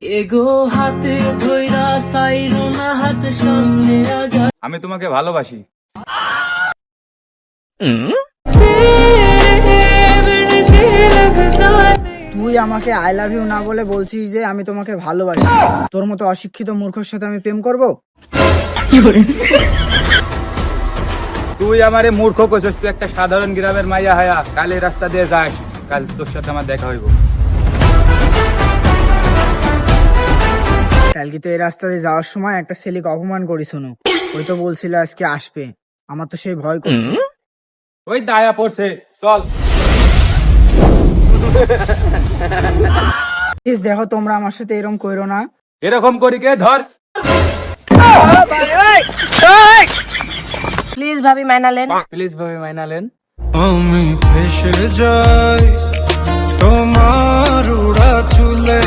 এগো হাতে ধইরা সাইরো না হাত সামনে আগা। আমি তোমাকে ভালোবাসি। তুই আমাকে আই লাভ ইউ না বলে বলছিস যে আমি তোমাকে ভালোবাসি। তোর মতো অশিক্ষিত মূর্খের সাথে আমি প্রেম করব? তুই আমারে মূর্খ কইছস, তুই একটা সাধারণ গ্রামের মাইয়া হায়া, কাল এই রাস্তা দিয়ে যাস, কাল তোর সাথে আমার দেখা হইব। কালকে তো এই রাস্তা দিয়ে যাওয়ার সময় একটা ছেলেকে অপমান করি শোনো। ওই তো বলছিল আজকে আসবে, আমার তো সেই ভয় করছে। ওই দায়া পড়ছে, চল। প্লিজ দেখো, তোমরা আমার সাথে এরকম করো না। এরকম করি কে, ধর। প্লিজ ভাবি মাইনালেন। প্লিজ ভাবে মাইনালেন। আমি ফেসে যাই তোমার উড়া চুলে।